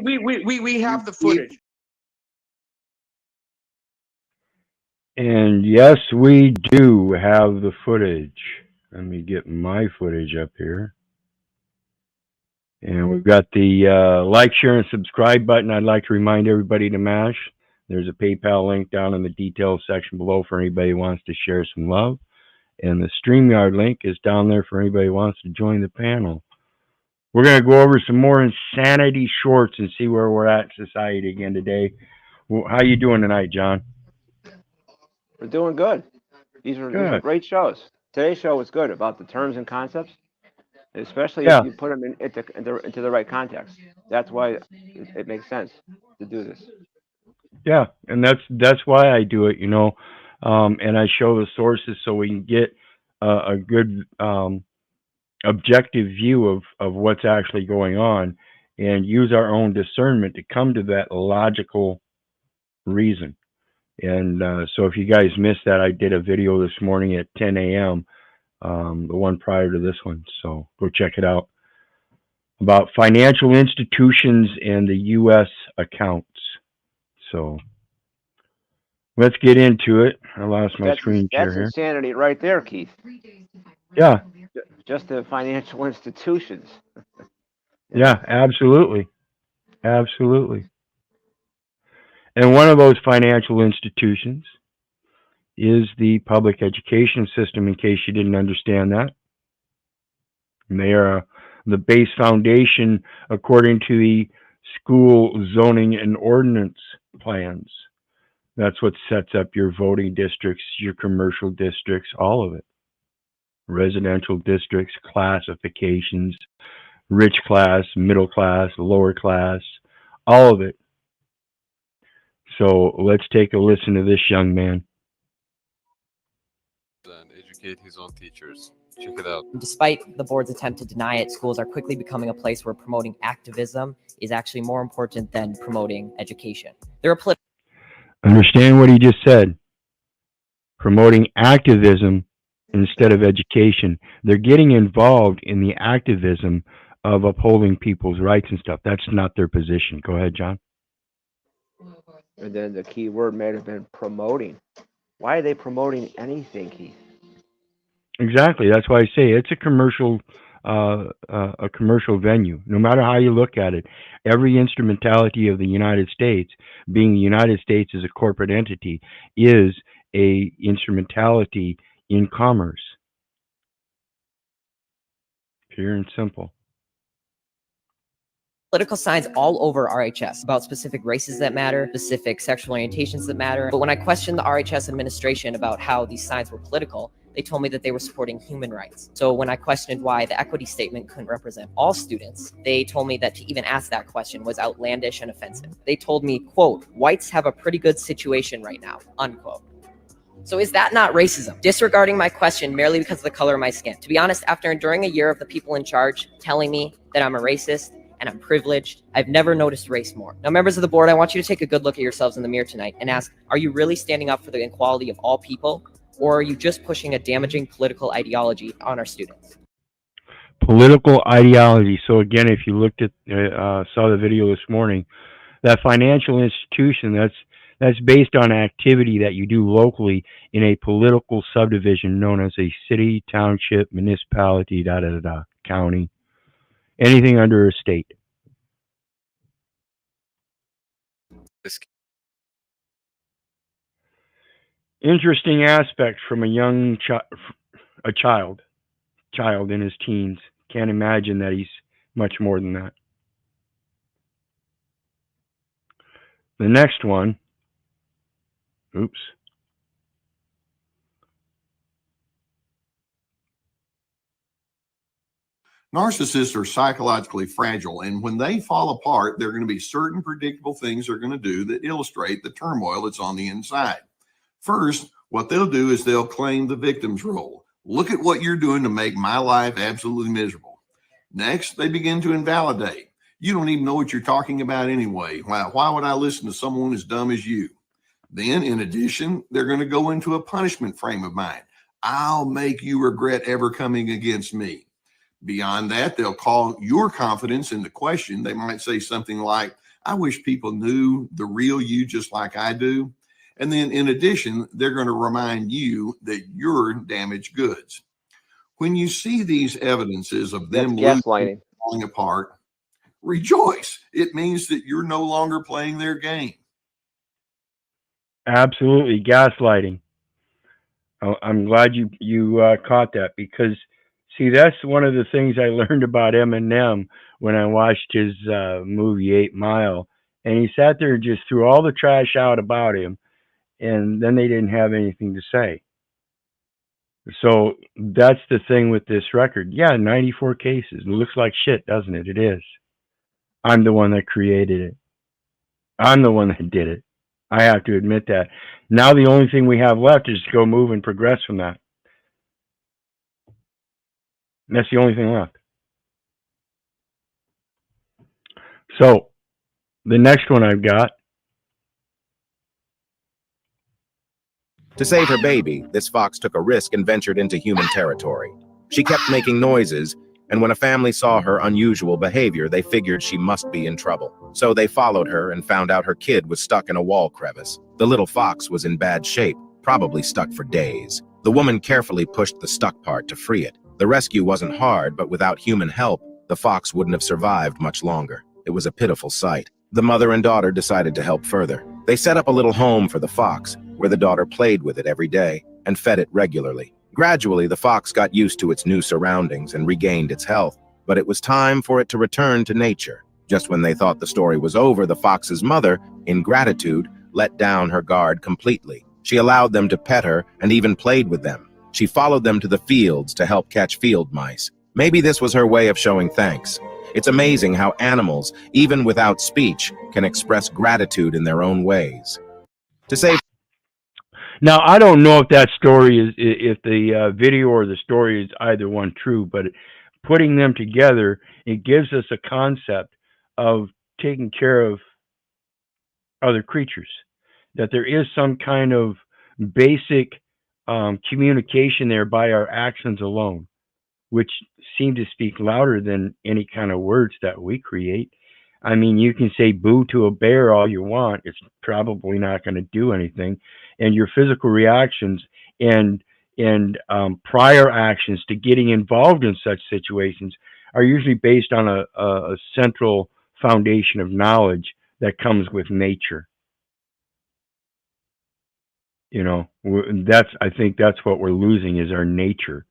we have the footage. And yes, we do have the footage. Let me get my footage up here. And we've got the like, share, and subscribe button I'd like to remind everybody to mash. There's a PayPal link down in the details section below for anybody who wants to share some love. And the StreamYard link is down there for anybody who wants to join the panel. We're going to go over some more insanity shorts and see where we're at in society again today. Well, how you doing tonight, John? We're doing good. These are great shows. Today's show was good about the terms and concepts, especially if you put them into the right context. That's why it makes sense to do this. Yeah, and that's why I do it, you know, and I show the sources so we can get a good objective view of what's actually going on and use our own discernment to come to that logical reason. And so if you guys missed that, I did a video this morning at 10 a.m., the one prior to this one. So go check it out, about financial institutions and the U.S. accounts. So let's get into it. I lost my screen share here. That's insanity right there, Keith. Yeah. Just the financial institutions. Yeah, absolutely. Absolutely. And one of those financial institutions is the public education system, in case you didn't understand that. And they are the base foundation according to the school zoning and ordinance plans. That's what sets up your voting districts, your commercial districts, all of it. Residential districts, classifications, rich class, middle class, lower class, all of it. So let's take a listen to this young man. And educate his own teachers. Check it out. Despite the board's attempt to deny it, schools are quickly becoming a place where promoting activism is actually more important than promoting education. There are Understand what he just said. Promoting activism instead of education. They're getting involved in the activism of upholding people's rights and stuff. That's not their position. Go ahead, John. And then the key word may have been promoting. Why are they promoting anything, Keith? Exactly. That's why I say it's a commercial venue. No matter how you look at it, every instrumentality of the United States, being the United States as a corporate entity, is a instrumentality in commerce. Pure and simple. Political signs all over RHS about specific races that matter, specific sexual orientations that matter. But when I questioned the RHS administration about how these signs were political, they told me that they were supporting human rights. So when I questioned why the equity statement couldn't represent all students, they told me that to even ask that question was outlandish and offensive. They told me, quote, whites have a pretty good situation right now, unquote. So is that not racism? Disregarding my question merely because of the color of my skin. To be honest, after enduring a year of the people in charge telling me that I'm a racist and I'm privileged, I've never noticed race more. Now, members of the board, I want you to take a good look at yourselves in the mirror tonight and ask, are you really standing up for the equality of all people? Or are you just pushing a damaging political ideology on our students? Political ideology. So again, if you looked at, saw the video this morning, that financial institution, that's based on activity that you do locally in a political subdivision known as a city, township, municipality, county, anything under a state. Interesting aspect from a young child in his teens. Can't imagine that he's much more than that. The next one. Oops. Narcissists are psychologically fragile, and when they fall apart, there are going to be certain predictable things they're going to do that illustrate the turmoil that's on the inside. First, what they'll do is they'll claim the victim's role. Look at what you're doing to make my life absolutely miserable. Next, they begin to invalidate. You don't even know what you're talking about anyway. Why would I listen to someone as dumb as you? Then, in addition, they're going to go into a punishment frame of mind. I'll make you regret ever coming against me. Beyond that, they'll call your confidence into question. They might say something like, I wish people knew the real you just like I do. And then in addition, they're going to remind you that you're damaged goods. When you see these evidences of That's them losing, gaslighting. falling apart, rejoice. It means that you're no longer playing their game. Absolutely, gaslighting. I'm glad you caught that, because see, that's one of the things I learned about Eminem when I watched his movie 8 Mile, and he sat there and just threw all the trash out about him, and then they didn't have anything to say. So that's the thing with this record. Yeah, 94 cases. It looks like shit, doesn't it? It is. I'm the one that created it. I'm the one that did it. I have to admit that. Now the only thing we have left is to go move and progress from that. That's the only thing left. So the next one I've got. To save her baby, this fox took a risk and ventured into human territory. She kept making noises, and when a family saw her unusual behavior, they figured she must be in trouble. So they followed her and found out her kid was stuck in a wall crevice. The little fox was in bad shape, probably stuck for days. The woman carefully pushed the stuck part to free it. The rescue wasn't hard, but without human help, the fox wouldn't have survived much longer. It was a pitiful sight. The mother and daughter decided to help further. They set up a little home for the fox, where the daughter played with it every day and fed it regularly. Gradually, the fox got used to its new surroundings and regained its health, but it was time for it to return to nature. Just when they thought the story was over, the fox's mother, in gratitude, let down her guard completely. She allowed them to pet her and even played with them. She followed them to the fields to help catch field mice. Maybe this was her way of showing thanks. It's amazing how animals, even without speech, can express gratitude in their own ways. To save Now, I don't know if that story is, if the video or the story is either one true, but putting them together, it gives us a concept of taking care of other creatures. That there is some kind of basic communication there by our actions alone, which seem to speak louder than any kind of words that we create. I mean, you can say boo to a bear all you want. It's probably not going to do anything. And your physical reactions and prior actions to getting involved in such situations are usually based on a central foundation of knowledge that comes with nature. You know, I think that's what we're losing, is our nature.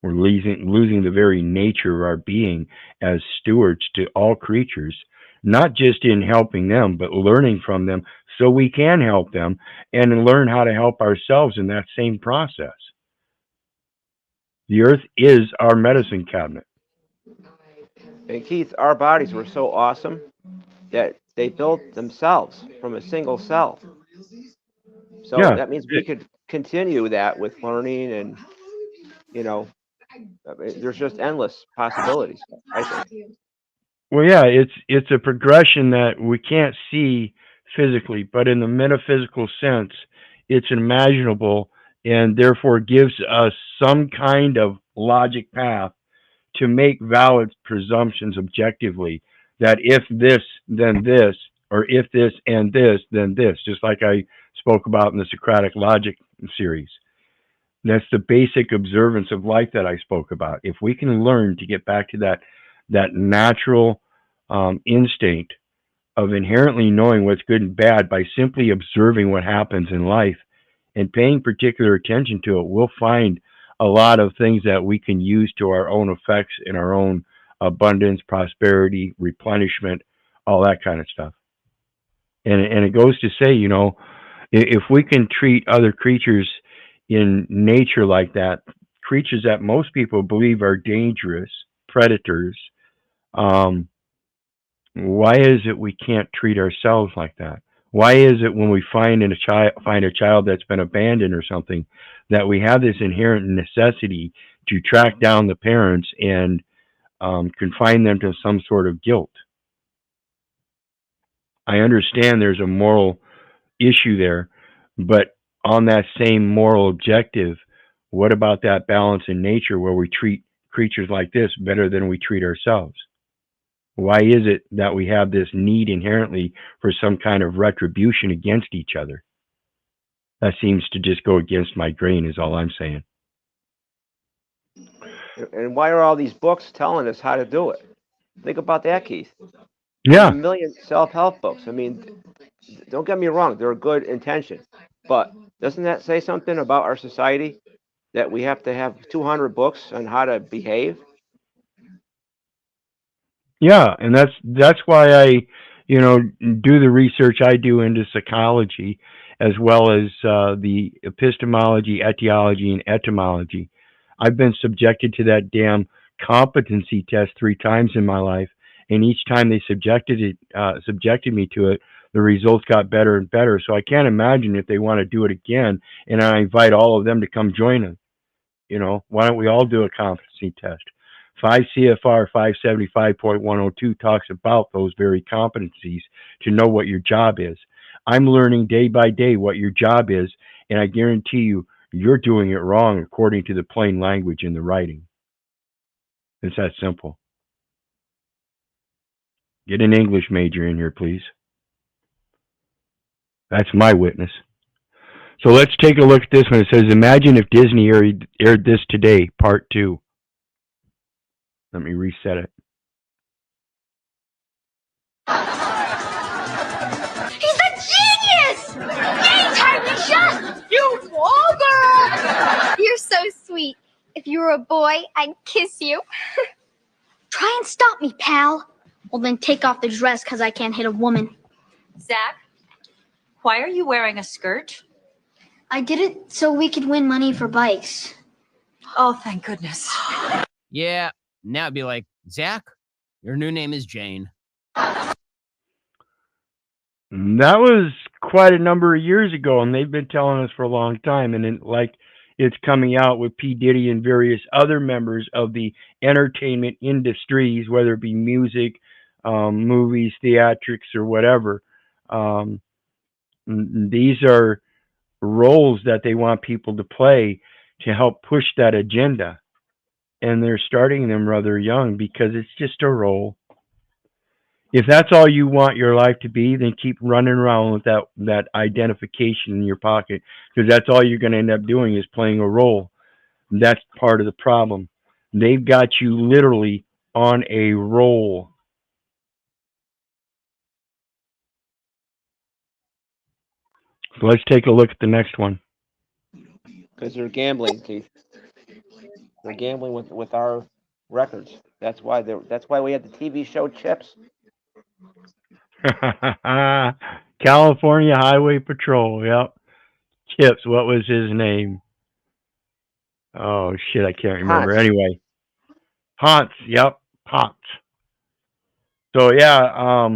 We're losing the very nature of our being as stewards to all creatures, not just in helping them, but learning from them so we can help them and learn how to help ourselves in that same process. The earth is our medicine cabinet. And Keith, our bodies were so awesome that they built themselves from a single cell. So Yeah. that means we could continue that with learning, and you know, I mean, there's just endless possibilities, I think. Well, yeah, it's a progression that we can't see physically, but in the metaphysical sense, it's imaginable and therefore gives us some kind of logic path to make valid presumptions objectively, that if this, then this, or if this and this, then this, just like I spoke about in the Socratic Logic series. That's the basic observance of life that I spoke about. If we can learn to get back to that natural instinct of inherently knowing what's good and bad by simply observing what happens in life and paying particular attention to it, we'll find a lot of things that we can use to our own effects in our own abundance, prosperity, replenishment, all that kind of stuff. And it goes to say, you know, if we can treat other creatures in nature like that, creatures that most people believe are dangerous, predators, why is it we can't treat ourselves like that? Why is it when we find a child that's been abandoned or something, that we have this inherent necessity to track down the parents and confine them to some sort of guilt? I understand there's a moral issue there, but on that same moral objective, what about that balance in nature where we treat creatures like this better than we treat ourselves? Why is it that we have this need inherently for some kind of retribution against each other? That seems to just go against my grain, is all I'm saying. And why are all these books telling us how to do it? Think about that, Keith. Yeah. A million self-help books. I mean, don't get me wrong, they're good intention. But doesn't that say something about our society? That we have to have 200 books on how to behave? Yeah, and that's why I, do the research I do into psychology, as well as the epistemology, etiology, and etymology. I've been subjected to that damn competency test 3 times in my life, and each time they subjected me to it, the results got better and better. So I can't imagine if they want to do it again, and I invite all of them to come join us. Why don't we all do a competency test? 5 CFR 575.102 talks about those very competencies to know what your job is. I'm learning day by day what your job is, and I guarantee you're doing it wrong according to the plain language in the writing. It's that simple. Get an English major in here, please. That's my witness. So let's take a look at this one. It says, imagine if Disney aired this today, part 2. Let me reset it. He's a genius! Game time, Misha! You father! You're so sweet. If you were a boy, I'd kiss you. Try and stop me, pal. Well, then take off the dress, because I can't hit a woman. Zach, why are you wearing a skirt? I did it so we could win money for bikes. Oh, thank goodness. Yeah, now it'd be like, Zach, your new name is Jane. That was quite a number of years ago, and they've been telling us for a long time. And it's coming out with P. Diddy and various other members of the entertainment industries, whether it be music, movies, theatrics, or whatever. These are roles that they want people to play to help push that agenda. And they're starting them rather young because it's just a role. If that's all you want your life to be, then keep running around with that identification in your pocket, because that's all you're going to end up doing is playing a role. That's part of the problem. They've got you literally on a roll. So let's take a look at the next one. Because they're gambling, Keith. They're gambling with our records. That's why we had the TV show Chips. California Highway Patrol. Yep. Chips. What was his name? Oh shit, I can't remember. Hans. Anyway, Hans. Yep, Hans. So yeah,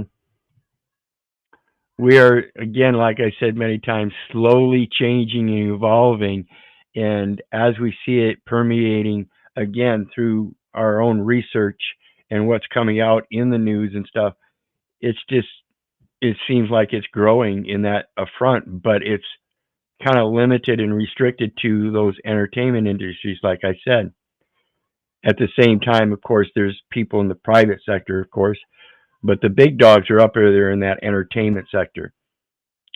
we are again, like I said many times, slowly changing and evolving, and as we see it permeating again through our own research and what's coming out in the news and stuff, it seems like it's growing in that front, but it's kind of limited and restricted to those entertainment industries, like I said. At the same time, of course, there's people in the private sector, of course, but the big dogs are up there in that entertainment sector.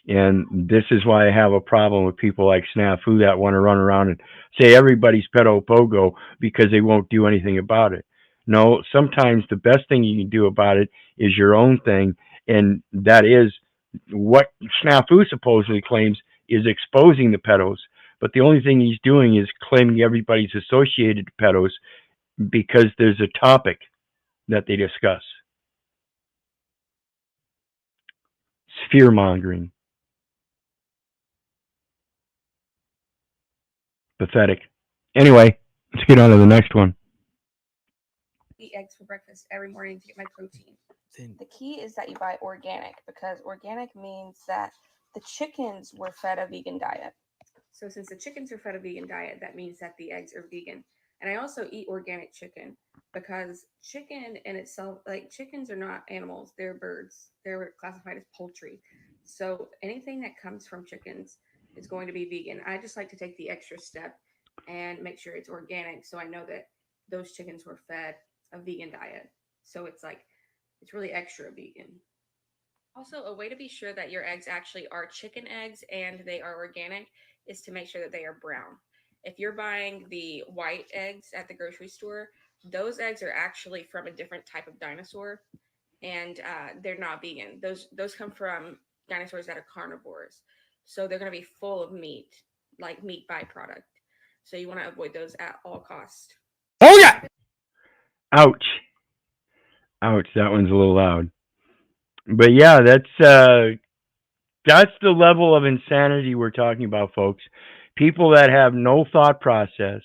And this is why I have a problem with people like Snafu that want to run around and say everybody's pedo pogo because they won't do anything about it. No, sometimes the best thing you can do about it is your own thing, and that is what Snafu supposedly claims is exposing the pedos. But the only thing he's doing is claiming everybody's associated to pedos because there's a topic that they discuss. Fear mongering. Pathetic. Anyway, let's get on to the next one. Eat eggs for breakfast every morning to get my protein. The key is that you buy organic, because organic means that the chickens were fed a vegan diet. So since the chickens are fed a vegan diet, that means that the eggs are vegan. And I also eat organic chicken, because chicken in itself, like, chickens are not animals, they're birds. They're classified as poultry. So anything that comes from chickens is going to be vegan. I just like to take the extra step and make sure it's organic, so I know that those chickens were fed a vegan diet. So it's like It's really extra vegan. Also, a way to be sure that your eggs actually are chicken eggs and they are organic is to make sure that they are brown. If you're buying the white eggs at the grocery store, those eggs are actually from a different type of dinosaur, and they're not vegan. Those come from dinosaurs that are carnivores, so they're going to be full of meat, like meat byproduct. So you want to avoid those at all costs. Oh yeah! Ouch. Ouch, that one's a little loud. But yeah, that's the level of insanity we're talking about, folks. People that have no thought process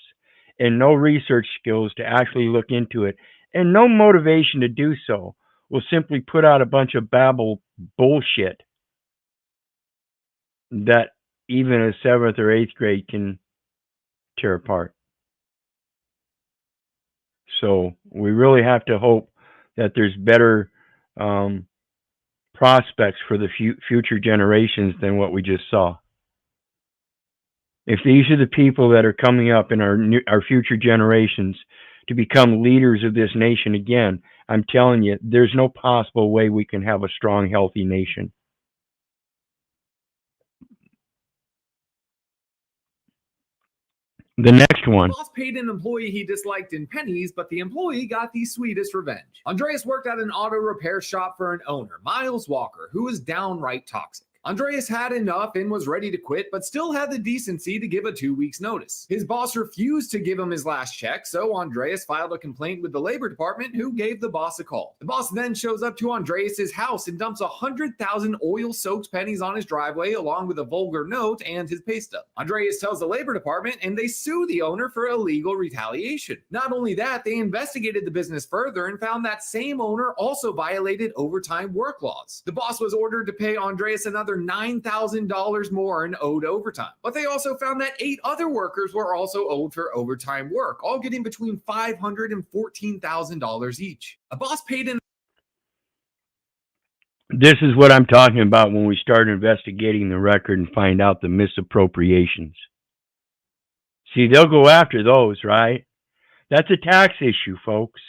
and no research skills to actually look into it and no motivation to do so will simply put out a bunch of babble bullshit that even a 7th or 8th grade can tear apart. So we really have to hope that there's better prospects for the future generations than what we just saw. If these are the people that are coming up in our future generations to become leaders of this nation again, I'm telling you, there's no possible way we can have a strong, healthy nation. The next one. The boss paid an employee he disliked in pennies, but the employee got the sweetest revenge. Andreas worked at an auto repair shop for an owner, Miles Walker, who was downright toxic. Andreas had enough and was ready to quit, but still had the decency to give a 2 weeks notice. His boss refused to give him his last check, so Andreas filed a complaint with the labor department, who gave the boss a call. The boss then shows up to Andreas's house and dumps 100,000 oil-soaked pennies on his driveway, along with a vulgar note and his pay stub. Andreas tells the labor department, and they sue the owner for illegal retaliation. Not only that, they investigated the business further and found that same owner also violated overtime work laws. The boss was ordered to pay Andreas another $9,000 more in owed overtime. But they also found that 8 other workers were also owed for overtime work, all getting between $500 and $14,000 each. A boss paid in. This is what I'm talking about when we start investigating the record and find out the misappropriations. See, they'll go after those, right? That's a tax issue, folks.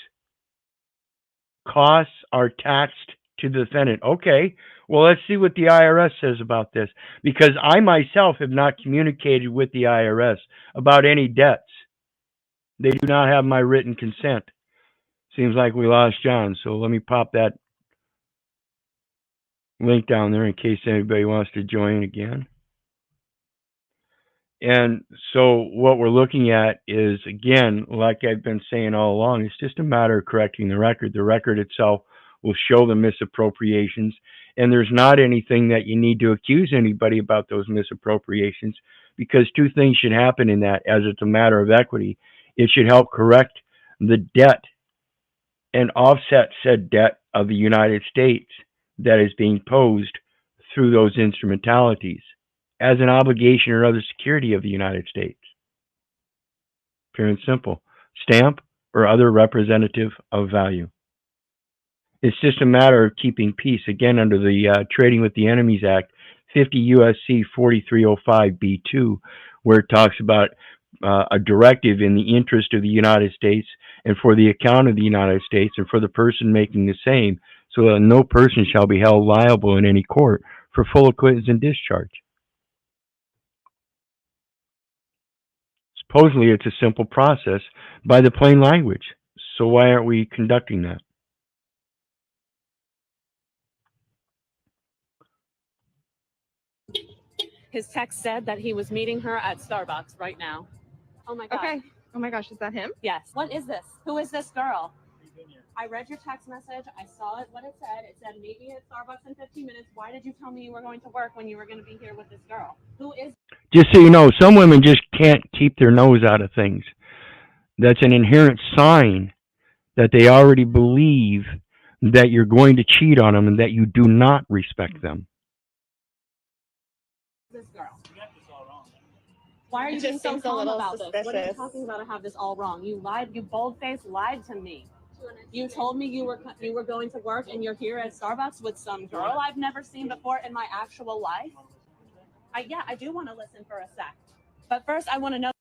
Costs are taxed to the defendant. Okay, well, let's see what the IRS says about this, because I myself have not communicated with the IRS about any debts. They do not have my written consent. Seems like we lost John, so let me pop that link down there in case anybody wants to join again. And so what we're looking at is, again, like I've been saying all along, it's just a matter of correcting the record. The record itself will show the misappropriations, and there's not anything that you need to accuse anybody about those misappropriations, because 2 things should happen in that. As it's a matter of equity, it should help correct the debt and offset said debt of the United States that is being posed through those instrumentalities as an obligation or other security of the United States. Pure and simple. Stamp or other representative of value. It's just a matter of keeping peace. Again, under the Trading with the Enemies Act, 50 U.S.C. 4305b2, where it talks about a directive in the interest of the United States and for the account of the United States and for the person making the same, so that no person shall be held liable in any court for full acquittance and discharge. Supposedly, it's a simple process by the plain language. So why aren't we conducting that? His text said that he was meeting her at Starbucks right now. Oh my God. Okay. Oh my gosh, is that him? Yes. What is this? Who is this girl? I read your text message. I saw it, what it said. It said, meet me at Starbucks in 15 minutes. Why did you tell me you were going to work when you were going to be here with this girl? Who is? Just so you know, some women just can't keep their nose out of things. That's an inherent sign that they already believe that you're going to cheat on them and that you do not respect them. This girl. Why are you being so calm about this? What are you talking about? I have this all wrong. You lied. You bold-faced lied to me. You told me you were going to work and you're here at Starbucks with some girl I've never seen before in my actual life. I do want to listen for a sec. But first I want to know.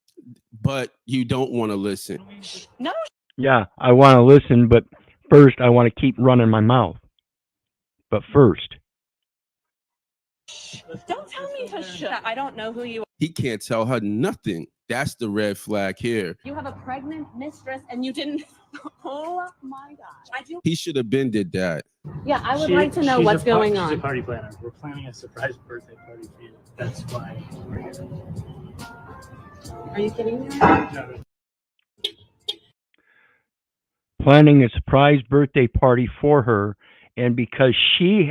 But you don't want to listen. No. Yeah, I want to listen, but first I want to keep running my mouth. But first, Don't tell me to shut. I don't know who you are. He can't tell her nothing. That's the red flag here. You have a pregnant mistress and you didn't. Oh my gosh. I do. He should have been did that. Yeah, I would like to know what's going on. She's a party planner. We're planning a surprise birthday party for you. That's why we're here. Are you kidding me? No. planning a surprise birthday party for her, and because she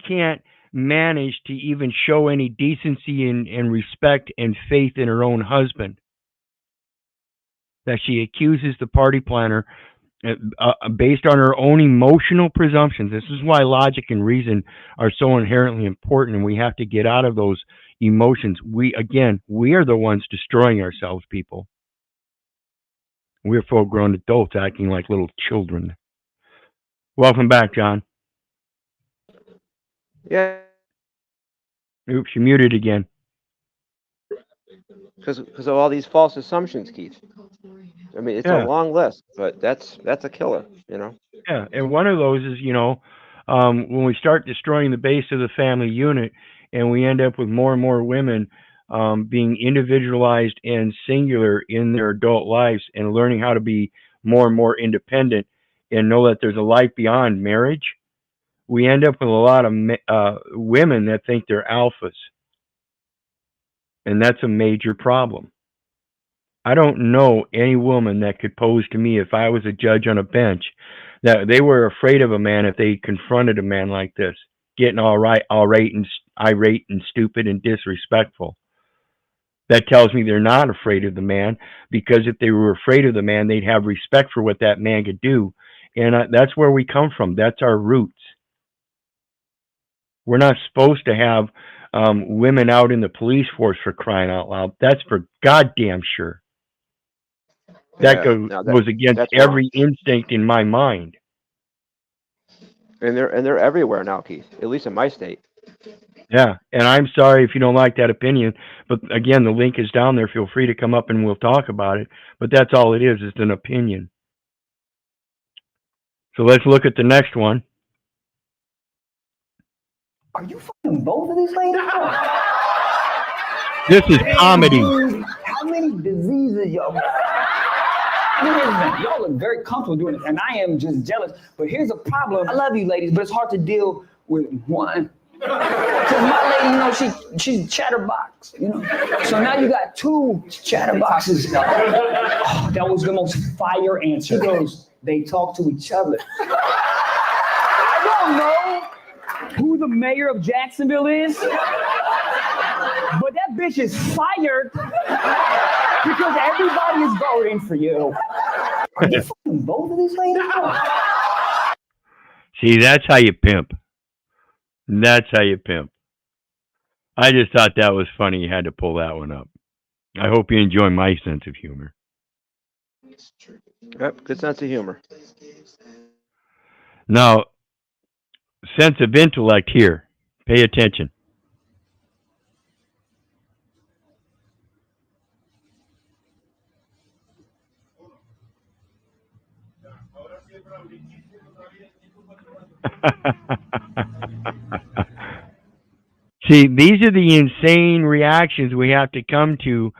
can't manage to even show any decency and respect and faith in her own husband, that she accuses the party planner based on her own emotional presumptions. This is why logic and reason are so inherently important, and we have to get out of those emotions. We are the ones destroying ourselves, people. We're full-grown adults acting like little children. Welcome back, John. Yeah. Oops, you're muted again. Because of all these false assumptions, Keith. I mean, it's a long list, but that's a killer, you know. Yeah, and one of those is, when we start destroying the base of the family unit, and we end up with more and more women being individualized and singular in their adult lives, and learning how to be more and more independent, and know that there's a life beyond marriage. We end up with a lot of women that think they're alphas, and that's a major problem. I don't know any woman that could pose to me, if I was a judge on a bench, that they were afraid of a man if they confronted a man like this, getting irate and stupid and disrespectful. That tells me they're not afraid of the man, because if they were afraid of the man, they'd have respect for what that man could do. And that's where we come from. That's our roots. We're not supposed to have women out in the police force, for crying out loud. That's for goddamn sure. That goes against every instinct in my mind. And they're everywhere now, Keith. At least in my state. Yeah, and I'm sorry if you don't like that opinion, but again, the link is down there. Feel free to come up and we'll talk about it. But that's all it is. It's an opinion. So let's look at the next one. Are you fucking both of these ladies? This is comedy. How many diseases y'all got? Y'all look very comfortable doing it, and I am just jealous. But here's a problem. I love you ladies, but it's hard to deal with one. Because my lady, she's chatterbox, So now you got two chatterboxes. Oh, that was the most fire answer. He goes, they talk to each other. I don't know who the mayor of Jacksonville is, but that bitch is fired because everybody is voting for you. Are you fucking both of these ladies? See, that's how you pimp. That's how you pimp. I just thought that was funny. You had to pull that one up. I hope you enjoy my sense of humor. Yep, good sense of humor. Now, sense of intellect here. Pay attention. See, these are the insane reactions we have to come to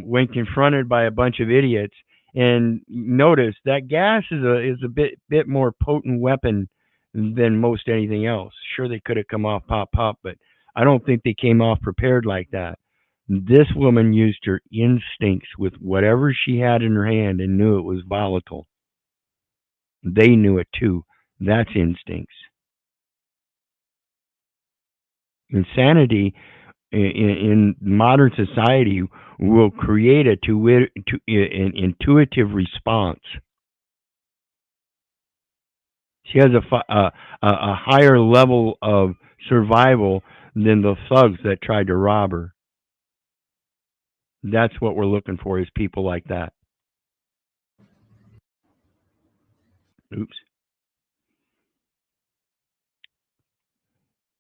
when confronted by a bunch of idiots. And notice that gas is a bit more potent weapon than most anything else. Sure, they could have come off pop, but I don't think they came off prepared like that. This woman used her instincts with whatever she had in her hand and knew it was volatile. They knew it too. That's instincts. Insanity in modern society will create an intuitive response. She has a higher level of survival than the thugs that tried to rob her. That's what we're looking for, is people like that. Oops.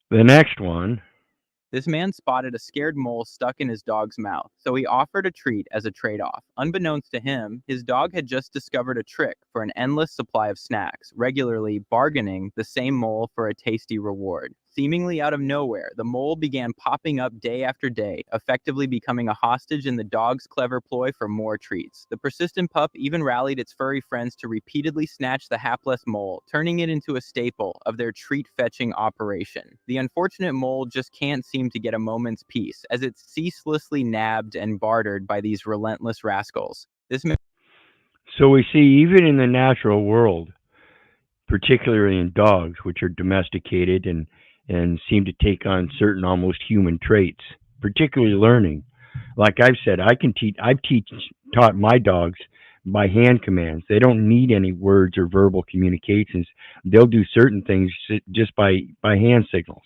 The next one This man spotted a scared mole stuck in his dog's mouth, so he offered a treat as a trade-off. Unbeknownst to him, his dog had just discovered a trick for an endless supply of snacks, regularly bargaining the same mole for a tasty reward. Seemingly out of nowhere, the mole began popping up day after day, effectively becoming a hostage in the dog's clever ploy for more treats. The persistent pup even rallied its furry friends to repeatedly snatch the hapless mole, turning it into a staple of their treat-fetching operation. The unfortunate mole just can't seem to get a moment's peace, as it's ceaselessly nabbed and bartered by these relentless rascals. So we see even in the natural world, particularly in dogs, which are domesticated and seem to take on certain almost human traits, particularly learning. Like I've said, I've taught my dogs by hand commands. They don't need any words or verbal communications. They'll do certain things just by hand signals.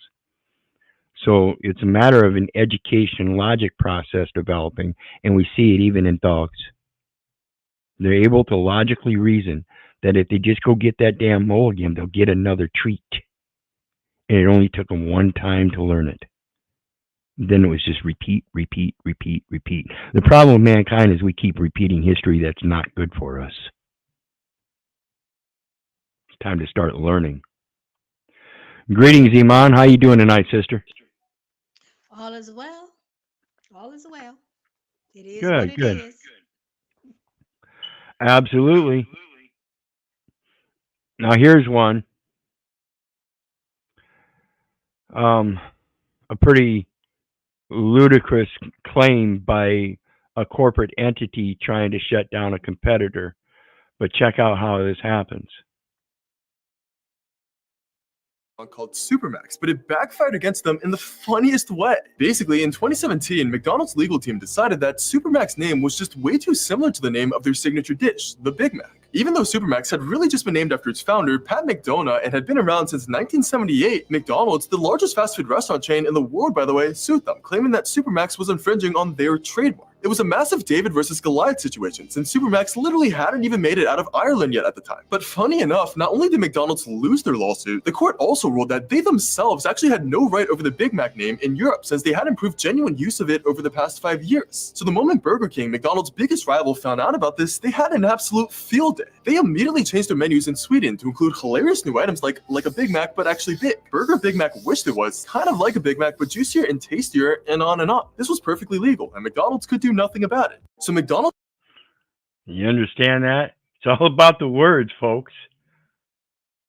So it's a matter of an education logic process developing, and we see it even in dogs. They're able to logically reason that if they just go get that damn mole again, they'll get another treat. And it only took them one time to learn it. Then it was just repeat, repeat, repeat, repeat. The problem with mankind is we keep repeating history that's not good for us. It's time to start learning. Greetings, Iman. How you doing tonight, sister? All is well. All is well. It is Good, what it good. is. Absolutely. Now here's one. A pretty ludicrous claim by a corporate entity trying to shut down a competitor. But check out how this happens. Called Supermax, but it backfired against them in the funniest way. Basically, in 2017, McDonald's legal team decided that Supermax name was just way too similar to the name of their signature dish, the Big Mac. Even though Supermax had really just been named after its founder, Pat McDonough, and had been around since 1978, McDonald's, the largest fast food restaurant chain in the world by the way, sued them, claiming that Supermax was infringing on their trademark. It was a massive David versus Goliath situation, since Supermax literally hadn't even made it out of Ireland yet at the time. But funny enough, not only did McDonald's lose their lawsuit, the court also ruled that they themselves actually had no right over the Big Mac name in Europe, since they hadn't proved genuine use of it over the past 5 years. So the moment Burger King, McDonald's biggest rival, found out about this, they had an absolute field day. They immediately changed their menus in Sweden to include hilarious new items like a Big Mac but actually big, Burger Big Mac wished it was, kind of like a Big Mac but juicier and tastier, and on and on. This was perfectly legal, and McDonald's could do nothing about it. So McDonald's... You understand that? It's all about the words, folks.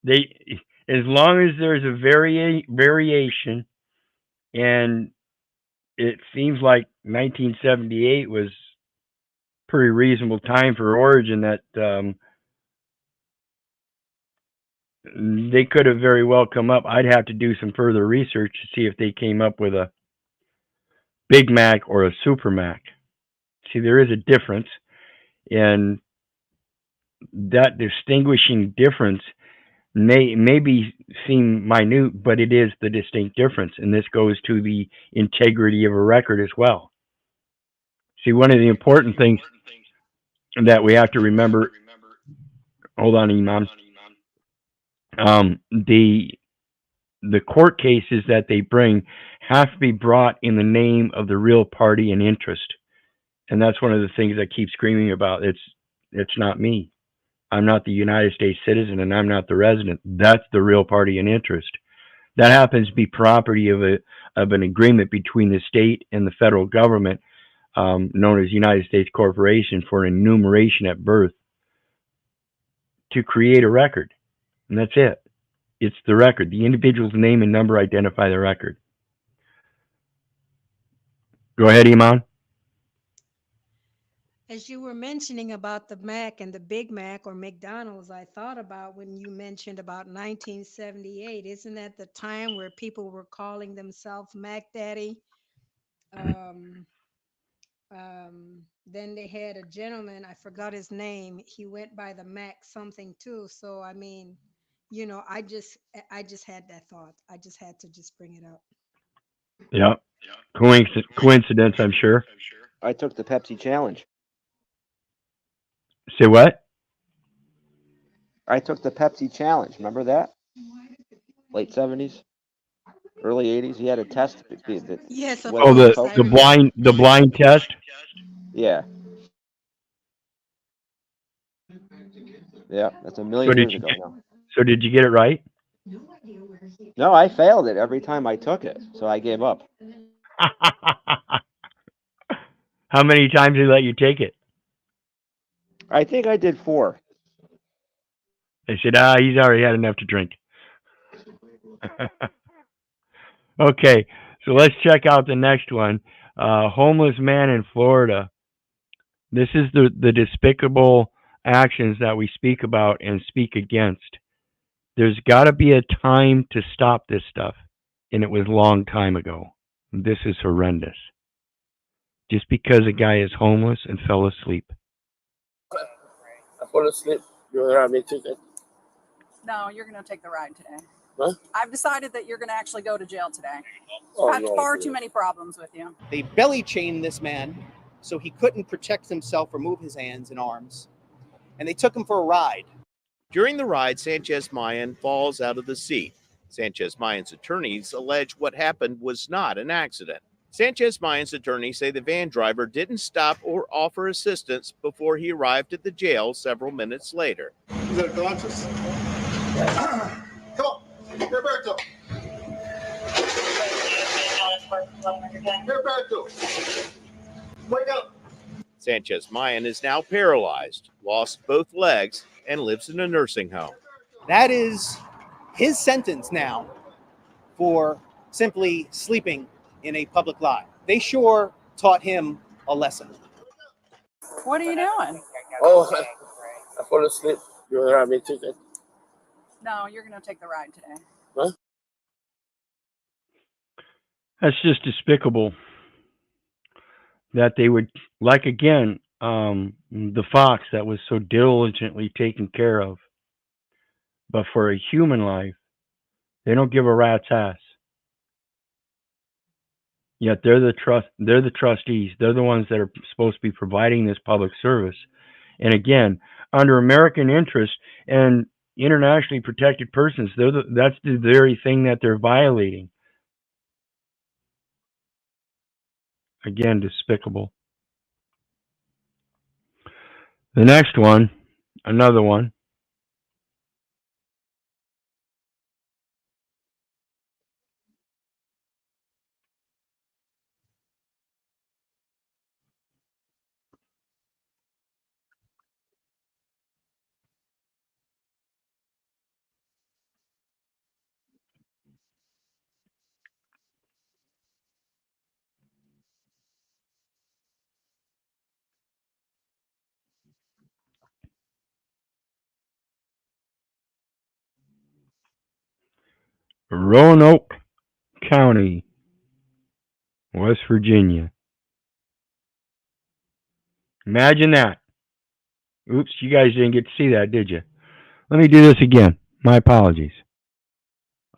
As long as there's a variation, and it seems like 1978 was pretty reasonable time for origin, that they could have very well come up. I'd have to do some further research to see if they came up with a Big Mac or a Super Mac. See, there is a difference, and that distinguishing difference may seem minute, but it is the distinct difference, and this goes to the integrity of a record as well. See, one of the important things that we have to remember, hold on, Imam, the court cases that they bring have to be brought in the name of the real party and interest. And that's one of the things I keep screaming about. It's not me. I'm not the United States citizen, and I'm not the resident. That's the real party and interest. That happens to be property of an agreement between the state and the federal government, known as United States Corporation, for an enumeration at birth to create a record. And that's it. It's the record. The individual's name and number identify the record. Go ahead, Iman. As you were mentioning about the Mac and the Big Mac or McDonald's, I thought about when you mentioned about 1978. Isn't that the time where people were calling themselves Mac Daddy? Then they had a gentleman, I forgot his name. He went by the Mac something too. So I mean, you know, I just had that thought. I just had to just bring it up. Yeah. Coincidence, I'm sure. I took the Pepsi challenge. Say what? I took the Pepsi challenge. Remember that? Late 70s. early 80s. He had a test. Yes, of Oh, course. I remember. the blind test. Yeah. Yeah, that's a So million did years you ago get, now. so did you get it right? No, I failed it every time I took it, so I gave up. How many times did they let you take it? I think I did 4. They said, he's already had enough to drink. Okay, so let's check out the next one. Homeless man in Florida. This is the despicable actions that we speak about and speak against. There's got to be a time to stop this stuff, and it was a long time ago. This is horrendous. Just because a guy is homeless and fell asleep. I fall asleep. You want to have me ticket? No, you're going to take the ride today. What? I've decided that you're going to actually go to jail today. Oh, I've had no, far please. too many problems with you. They belly chained this man so he couldn't protect himself or move his hands and arms. And they took him for a ride. During the ride, Sanchez-Mayan falls out of the seat. Sanchez-Mayan's attorneys allege what happened was not an accident. Sanchez-Mayan's attorneys say the van driver didn't stop or offer assistance before he arrived at the jail several minutes later. Is that conscious? Come on, Roberto. Roberto, wake up. Sanchez-Mayan is now paralyzed, lost both legs, and lives in a nursing home. That is his sentence now for simply sleeping in a public lot. They sure taught him a lesson. What are you doing? Oh, I fall asleep. You want to have me ticket? No, you're going to take the ride today. What? That's just despicable. That they would, like again, the fox that was so diligently taken care of. But for a human life, they don't give a rat's ass. Yet they're the trustees. They're the ones that are supposed to be providing this public service. And again, under American interest and internationally protected persons, that's the very thing that they're violating. Again, despicable. The next one, another one. Roanoke County, West Virginia. Imagine that. Oops, you guys didn't get to see that, did you? Let me do this again. My apologies.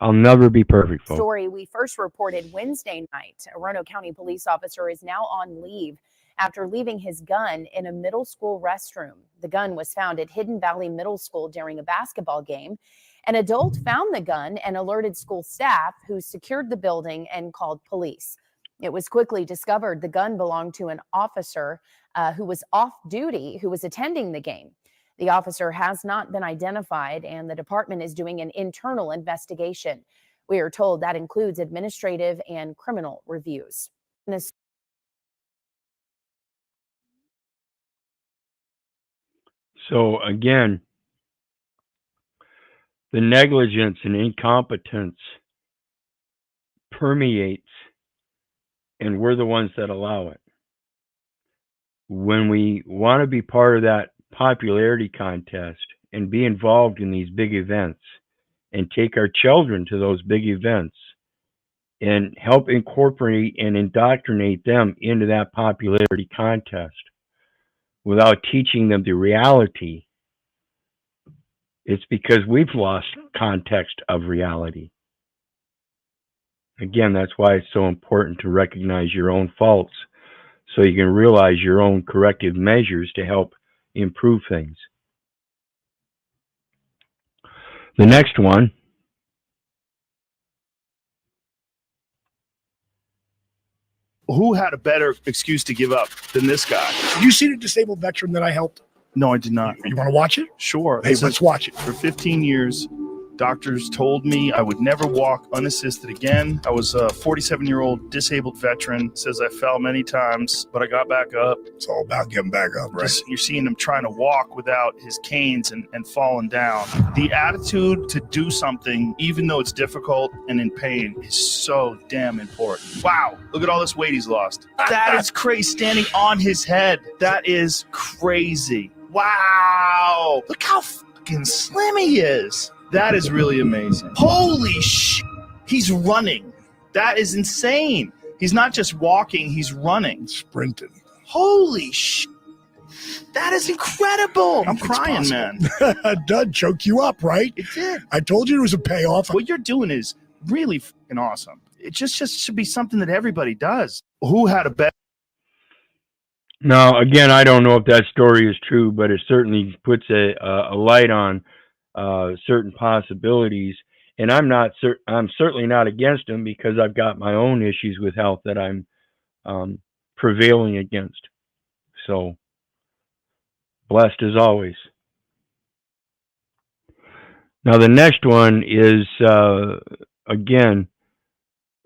I'll never be perfect, folks. Story we first reported Wednesday night. A Roanoke County police officer is now on leave after leaving his gun in a middle school restroom. The gun was found at Hidden Valley Middle School during a basketball game. An adult found the gun and alerted school staff, who secured the building and called police. It was quickly discovered the gun belonged to an officer who was off duty, who was attending the game. The officer has not been identified, and the department is doing an internal investigation. We are told that includes administrative and criminal reviews. So again, the negligence and incompetence permeates, and we're the ones that allow it. When we want to be part of that popularity contest and be involved in these big events and take our children to those big events and help incorporate and indoctrinate them into that popularity contest without teaching them the reality, it's because we've lost context of reality. Again, that's why it's so important to recognize your own faults so you can realize your own corrective measures to help improve things. The next one Who had a better excuse to give up than this guy? Did you see the disabled veteran that I helped? No, I did not. You want to watch it? Sure. Hey, let's watch it. For 15 years, doctors told me I would never walk unassisted again. I was a 47-year-old disabled veteran. Says I fell many times, but I got back up. It's all about getting back up, right? You're seeing him trying to walk without his canes and falling down. The attitude to do something, even though it's difficult and in pain, is so damn important. Wow, look at all this weight he's lost. That is crazy, standing on his head. That is crazy. Wow, look how fucking slim he is. That is really amazing. Holy shit, he's running. That is insane. He's not just walking, he's running. Sprinting. Holy shit. That is incredible. I'm crying, man. Doug choked you up, right? It did. I told you it was a payoff. What you're doing is really fucking awesome. It just should be something that everybody does. Who had a bet? Now, again, I don't know if that story is true, but it certainly puts a light on certain possibilities. And I'm certainly not against them, because I've got my own issues with health that I'm prevailing against. So, blessed as always. Now, the next one is, again,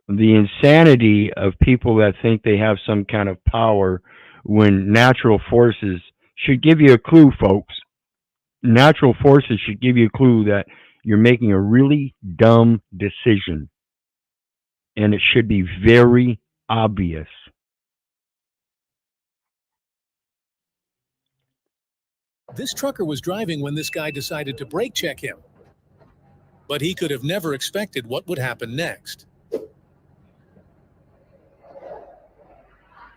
the insanity of people that think they have some kind of power when natural forces should give you a clue, folks. Natural forces should give you a clue that you're making a really dumb decision. And it should be very obvious. This trucker was driving when this guy decided to brake check him. But he could have never expected what would happen next.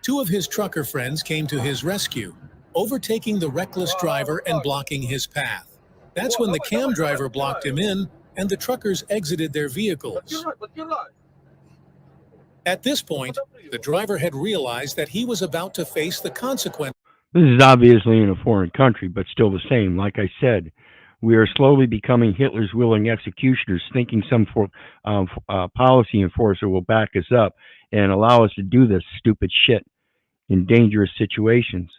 Two of his trucker friends came to his rescue, overtaking the reckless driver and blocking his path. That's when the cam driver blocked him in and the truckers exited their vehicles. At this point, the driver had realized that he was about to face the consequence. This is obviously in a foreign country, but still the same. Like I said, we are slowly becoming Hitler's willing executioners, thinking some policy enforcer will back us up and allow us to do this stupid shit in dangerous situations.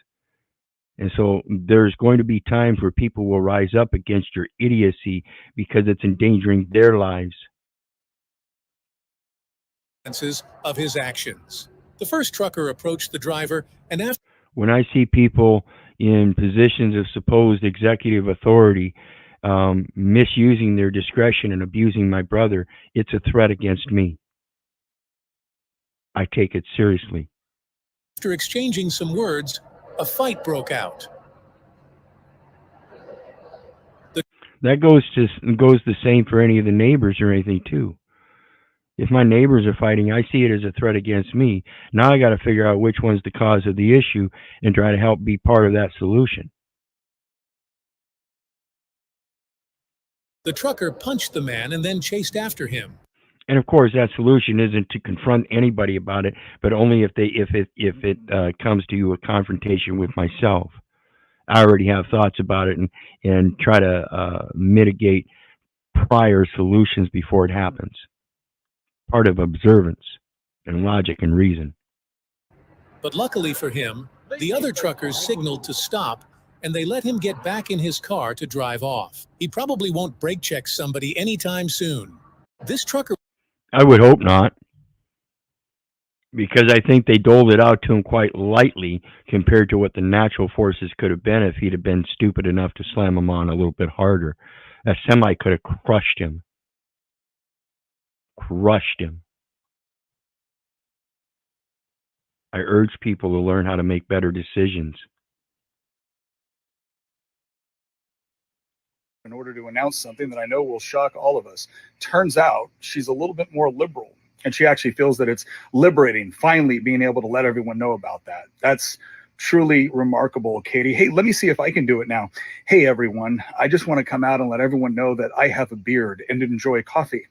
And so there's going to be times where people will rise up against your idiocy because it's endangering their lives. Of his actions. The first trucker approached the driver, and after when I see people in positions of supposed executive authority misusing their discretion and abusing my brother, it's a threat against me. I take it seriously. After exchanging some words, a fight broke out. That goes the same for any of the neighbors or anything too. If my neighbors are fighting, I see it as a threat against me. Now I got to figure out which one's the cause of the issue and try to help be part of that solution. The trucker punched the man and then chased after him. And of course, that solution isn't to confront anybody about it, but only if it comes to a confrontation with myself. I already have thoughts about it and try to mitigate prior solutions before it happens. Part of observance and logic and reason. But luckily for him, the other truckers signaled to stop, and they let him get back in his car to drive off. He probably won't brake check somebody anytime soon. This trucker... I would hope not, because I think they doled it out to him quite lightly compared to what the natural forces could have been if he'd have been stupid enough to slam him on a little bit harder. That semi could have crushed him. I urge people to learn how to make better decisions. In order to announce something that I know will shock all of us. Turns out she's a little bit more liberal, and she actually feels that it's liberating, finally being able to let everyone know about that. That's truly remarkable, Katie. Hey, let me see if I can do it now. Hey, everyone. I just want to come out and let everyone know that I have a beard and enjoy coffee.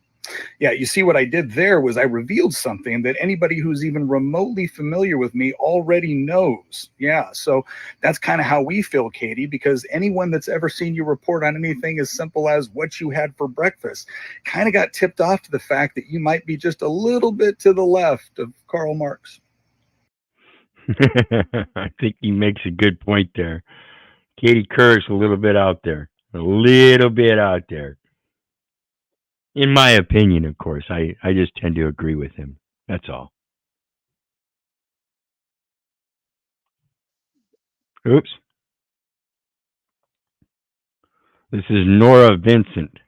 Yeah, you see what I did there was I revealed something that anybody who's even remotely familiar with me already knows. Yeah, so that's kind of how we feel, Katie, because anyone that's ever seen you report on anything as simple as what you had for breakfast kind of got tipped off to the fact that you might be just a little bit to the left of Karl Marx. I think he makes a good point there. Katie Kerr's a little bit out there. A little bit out there. In my opinion, of course. I just tend to agree with him. That's all. Oops. This is Nora Vincent.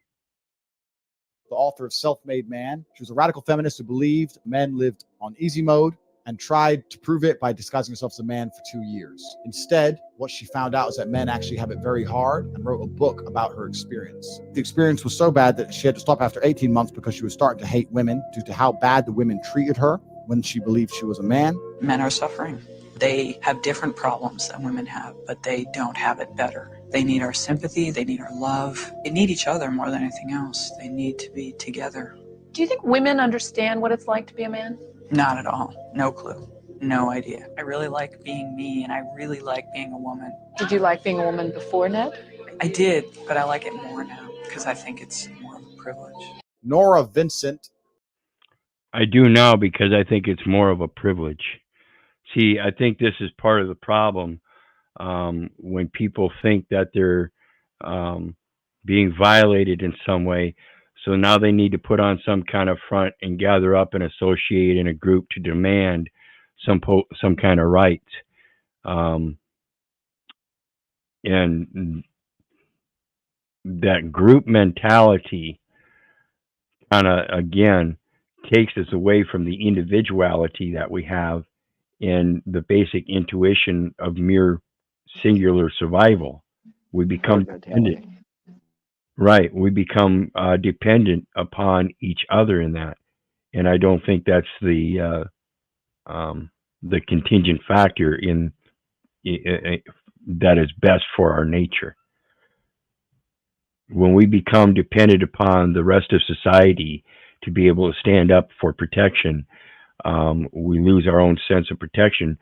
The author of Self-Made Man. She was a radical feminist who believed men lived on easy mode and tried to prove it by disguising herself as a man for 2 years. Instead, what she found out is that men actually have it very hard, and wrote a book about her experience. The experience was so bad that she had to stop after 18 months because she was starting to hate women due to how bad the women treated her when she believed she was a man. Men are suffering. They have different problems than women have, but they don't have it better. They need our sympathy, they need our love. They need each other more than anything else. They need to be together. Do you think women understand what it's like to be a man? Not at all. No clue. No idea. I really like being me, and I really like being a woman. Did you like being a woman before, Ned? I did, but I like it more now because I think it's more of a privilege. Nora Vincent. I do now because I think it's more of a privilege. See, I think this is part of the problem when people think that they're being violated in some way. So now they need to put on some kind of front and gather up and associate in a group to demand some kind of rights. And that group mentality kind of, again, takes us away from the individuality that we have and the basic intuition of mere singular survival. We become dependent. Right. We become dependent upon each other in that. And I don't think that's the contingent factor in that is best for our nature. When we become dependent upon the rest of society to be able to stand up for protection, we lose our own sense of protection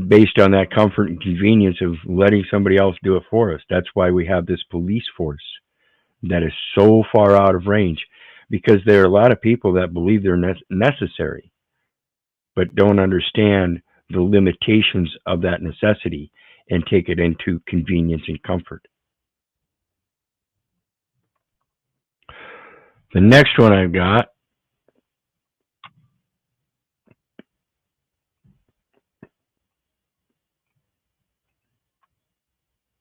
based on that comfort and convenience of letting somebody else do it for us. That's why we have this police force that is so far out of range, because there are a lot of people that believe they're necessary, but don't understand the limitations of that necessity and take it into convenience and comfort. The next one I've got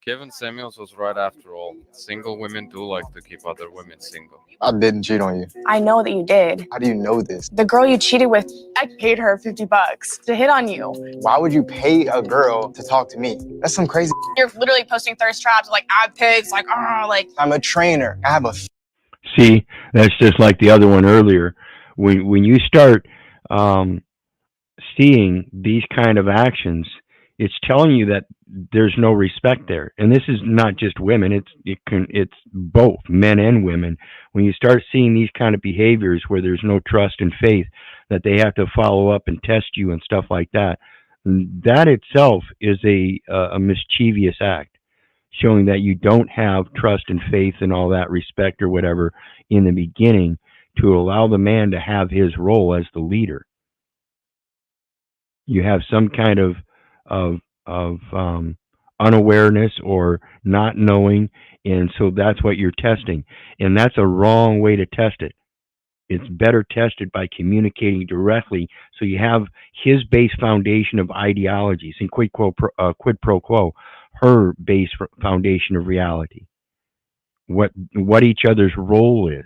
Kevin Samuels was right after all. Single women do like to keep other women single. I didn't cheat on you. I know that you did. How do you know this? The girl you cheated with, I paid her $50 to hit on you. Why would you pay a girl to talk to me? That's some crazy. You're literally posting thirst traps, like ad pics, like, I'm a trainer. I have a. See, that's just like the other one earlier. When you start seeing these kind of actions, it's telling you that there's no respect there. And this is not just women, it's both men and women. When you start seeing these kind of behaviors where there's no trust and faith, that they have to follow up and test you and stuff like that, that itself is a mischievous act, showing that you don't have trust and faith and all that respect or whatever in the beginning to allow the man to have his role as the leader. You have some kind of unawareness or not knowing, and so that's what you're testing, and that's a wrong way to test it. It's better tested by communicating directly, so you have his base foundation of ideologies and quid pro quo, her base foundation of reality, what each other's role is.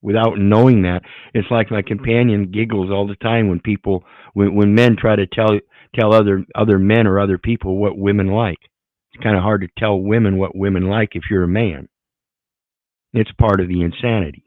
Without knowing that, it's like my companion giggles all the time when men try to tell other men or other people what women like. It's kind of hard to tell women what women like if you're a man. It's part of the insanity.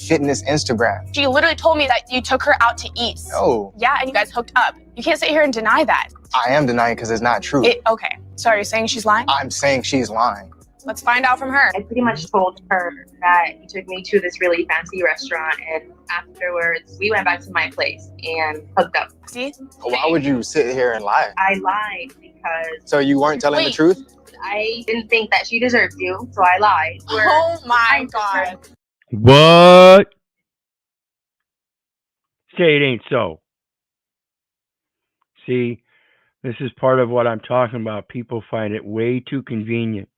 Fitness Instagram. She literally told me that you took her out to eat. No. Yeah, and you guys hooked up. You can't sit here and deny that. I am denying because it's not true. Okay. So are you saying she's lying? I'm saying she's lying. Let's find out from her. I pretty much told her that you took me to this really fancy restaurant, and afterwards we went back to my place and hooked up. See? Why would you sit here and lie? I lied because... So you weren't telling the truth? I didn't think that she deserved you, so I lied. Oh my God. What? Say it ain't so. See, this is part of what I'm talking about. People find it way too convenient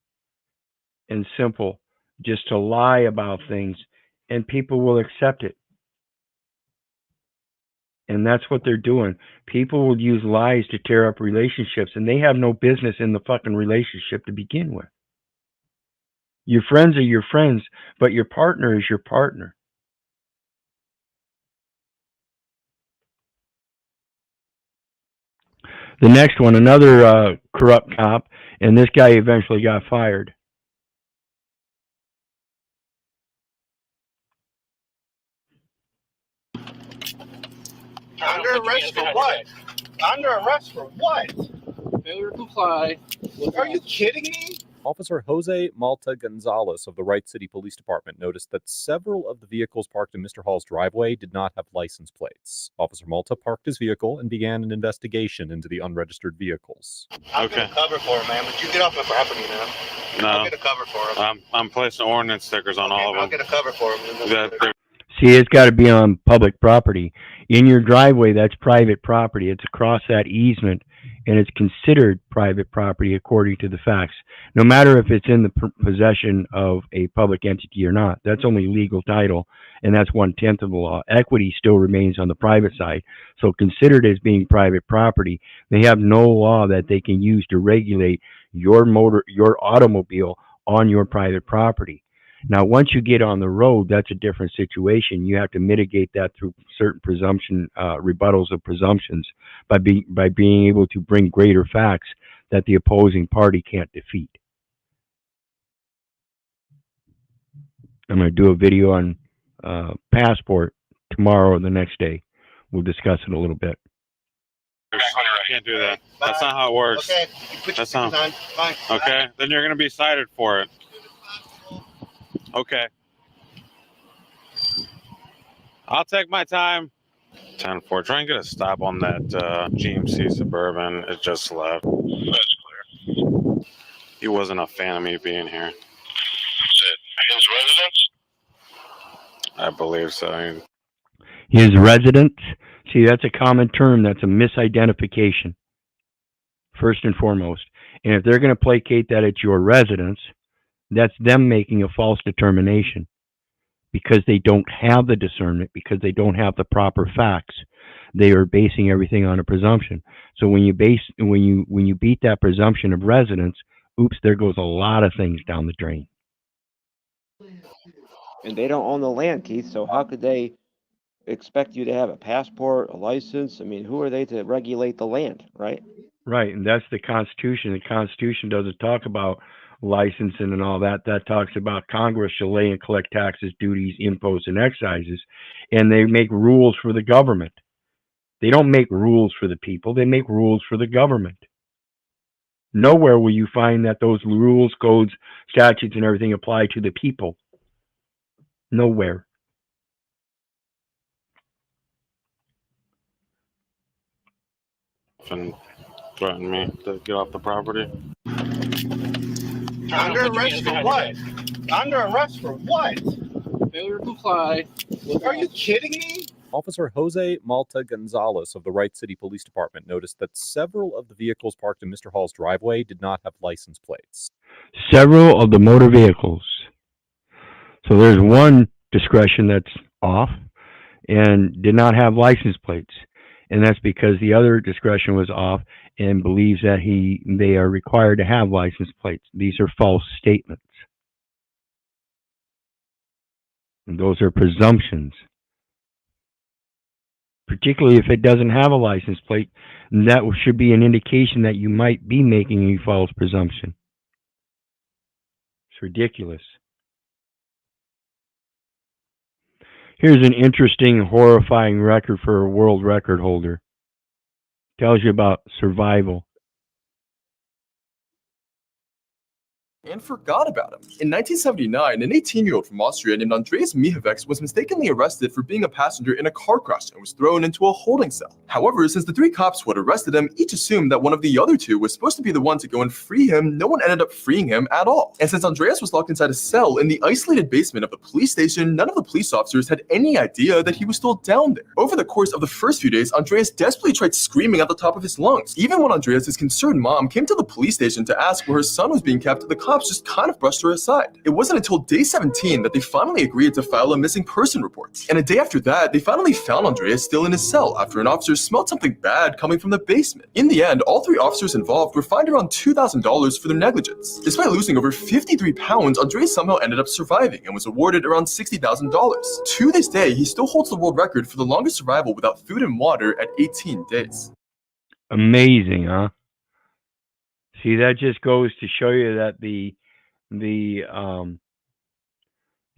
and simple just to lie about things, and people will accept it. And that's what they're doing. People will use lies to tear up relationships, and they have no business in the fucking relationship to begin with. Your friends are your friends, but your partner is your partner. The next one, another corrupt cop, and this guy eventually got fired. Under arrest for what? Under arrest for what? Failure to comply. Are you kidding me? Officer Jose Malta Gonzalez of the Wright City Police Department noticed that several of the vehicles parked in Mr. Hall's driveway did not have license plates. Officer Malta parked his vehicle and began an investigation into the unregistered vehicles. I'll get a cover for him, man, but you get off my property now. No. I'll get a cover for him. I'm placing ordinance stickers on all of them. I'll get a cover for him. See, it's got to be on public property. In your driveway, that's private property. It's across that easement, and it's considered private property according to the facts. No matter if it's in the possession of a public entity or not, that's only legal title, and that's 1/10 of the law. Equity still remains on the private side, so considered as being private property. They have no law that they can use to regulate your automobile on your private property. Now, once you get on the road, that's a different situation. You have to mitigate that through certain presumption, rebuttals of presumptions by being able to bring greater facts that the opposing party can't defeat. I'm going to do a video on passport tomorrow or the next day. We'll discuss it a little bit. Can't do that. That's not how it works. Okay, you put your That's not. on. Fine. Okay, then you're going to be cited for it. Okay. I'll take my time. 10-4. Try and get a stop on that GMC Suburban. It just left. That's clear. He wasn't a fan of me being here. Is it his residence? I believe so. His residence? See, that's a common term. That's a misidentification, first and foremost. And if they're going to placate that it's your residence, that's them making a false determination because they don't have the discernment, because they don't have the proper facts. They are basing everything on a presumption. So when you beat that presumption of residence, oops, there goes a lot of things down the drain. And they don't own the land, Keith, so how could they expect you to have a passport, a license? I mean, who are they to regulate the land, right? Right, and that's the Constitution. The Constitution doesn't talk about licensing and all that. That talks about Congress shall lay and collect taxes, duties, imposts, and excises, and they make rules for the government. They don't make rules for the people. They make rules for the government. Nowhere will you find that those rules, codes, statutes, and everything apply to the people. Nowhere. And threaten me to get off the property. Under arrest for what? Under arrest for what? Failure to comply. Are you kidding me? Officer Jose Malta Gonzalez of the Wright City Police Department noticed that several of the vehicles parked in Mr. Hall's driveway did not have license plates. Several of the motor vehicles. So there's one discretion that's off and did not have license plates. And that's because the other discretion was off and believes that they are required to have license plates. These are false statements. And those are presumptions. Particularly if it doesn't have a license plate, that should be an indication that you might be making a false presumption. It's ridiculous. Here's an interesting, horrifying record for a world record holder. Tells you about survival. and forgot about him. In 1979, an 18-year-old from Austria named Andreas Mihavec was mistakenly arrested for being a passenger in a car crash and was thrown into a holding cell. However, since the 3 cops who had arrested him each assumed that one of the other 2 was supposed to be the one to go and free him, no one ended up freeing him at all. And since Andreas was locked inside a cell in the isolated basement of the police station, none of the police officers had any idea that he was still down there. Over the course of the first few days, Andreas desperately tried screaming at the top of his lungs. Even when Andreas' concerned mom came to the police station to ask where her son was being kept, the cops just kind of brushed her aside. It wasn't until day 17 that they finally agreed to file a missing person report. And a day after that, they finally found Andreas still in his cell after an officer smelled something bad coming from the basement. In the end, all 3 officers involved were fined around $2,000 for their negligence. Despite losing over 53 pounds, Andreas somehow ended up surviving and was awarded around $60,000. To this day, he still holds the world record for the longest survival without food and water at 18 days. Amazing, huh? See, that just goes to show you that the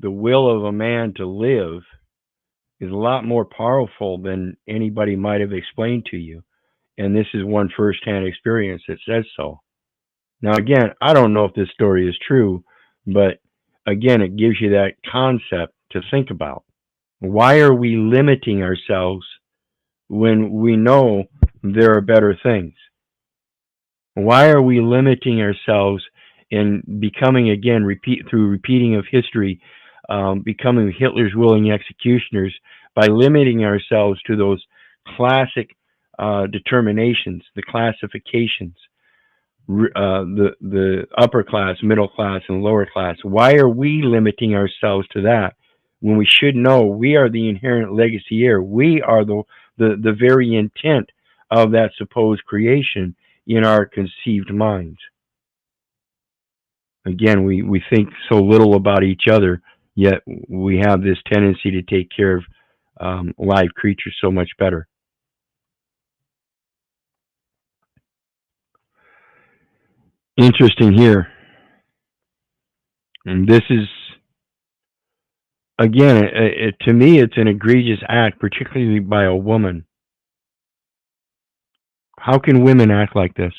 will of a man to live is a lot more powerful than anybody might have explained to you. And this is one firsthand experience that says so. Now, again, I don't know if this story is true, but again, it gives you that concept to think about. Why are we limiting ourselves when we know there are better things? Why are we limiting ourselves in becoming, again, through repeating of history, becoming Hitler's willing executioners by limiting ourselves to those classic determinations, the classifications, the upper class, middle class, and lower class? Why are we limiting ourselves to that when we should know we are the inherent legacy heir? We are the very intent of that supposed creation in our conceived minds. Again, we think so little about each other, yet we have this tendency to take care of live creatures so much better. Interesting here. And this is, again, to me, it's an egregious act, particularly by a woman. How can women act like this?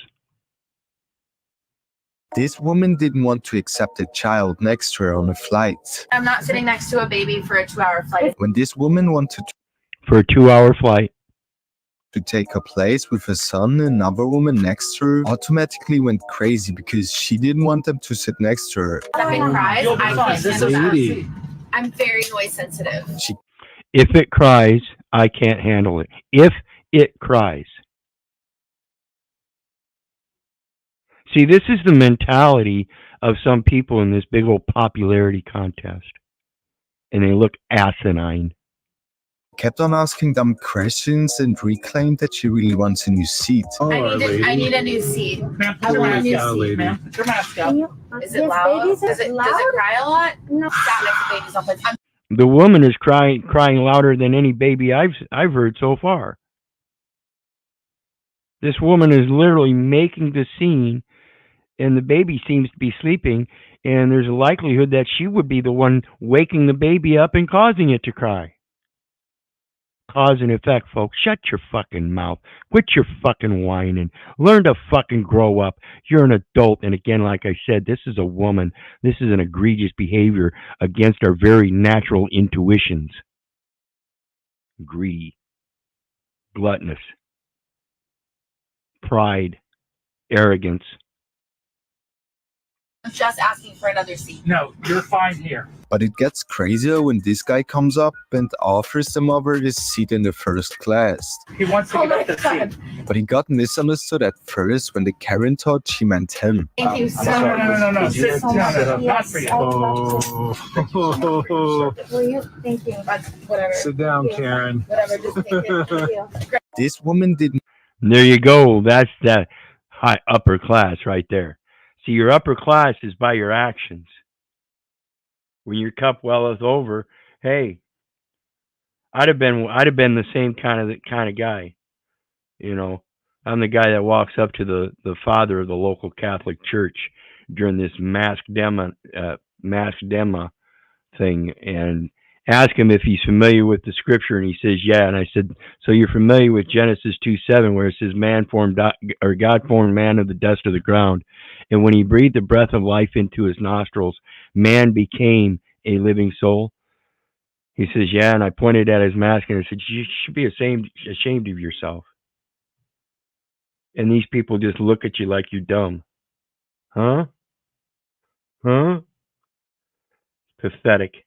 This woman didn't want to accept a child next to her on a flight. I'm not sitting next to a baby for a 2-hour flight. When this woman wanted For a 2-hour flight to take her place with her son, another woman next to her automatically went crazy because she didn't want them to sit next to her. If it cries, I can't handle that. I'm very noise sensitive. If it cries, I can't handle it. If it cries. See, this is the mentality of some people in this big old popularity contest. And they look asinine. Kept on asking dumb questions and reclaimed that she really wants a new seat. I need a new seat. I want a new seat, ma'am. Put your mask up. Is it loud? Does it cry a lot? No. Stop next to baby's office. The woman is crying louder than any baby I've heard so far. This woman is literally making the scene, and the baby seems to be sleeping, and there's a likelihood that she would be the one waking the baby up and causing it to cry. Cause and effect, folks. Shut your fucking mouth. Quit your fucking whining. Learn to fucking grow up. You're an adult, and again, like I said, this is a woman. This is an egregious behavior against our very natural intuitions. Greedy, gluttonous, pride, arrogance. I'm just asking for another seat. No, you're fine here. But it gets crazier when this guy comes up and offers the mother this seat in the first class. He wants to get up the seat. But he got misunderstood at first when the Karen thought she meant him. Thank you so No. much. Sit down. Not for you. Will you? Thank you. Whatever. Sit down, Karen. Whatever, just take it. Thank you. This woman didn't. There you go. That's that high upper class right there. See, your upper class is by your actions. When your cup welleth over, hey, I'd have been the same kind of guy. You know, I'm the guy that walks up to the father of the local Catholic Church during this mass demo thing, and asked him if he's familiar with the scripture, and he says, yeah. And I said, so you're familiar with Genesis 2:7, where it says, God formed man of the dust of the ground. And when he breathed the breath of life into his nostrils, man became a living soul. He says, yeah. And I pointed at his mask and I said, you should be ashamed of yourself. And these people just look at you like you're dumb. Huh? Huh? Pathetic.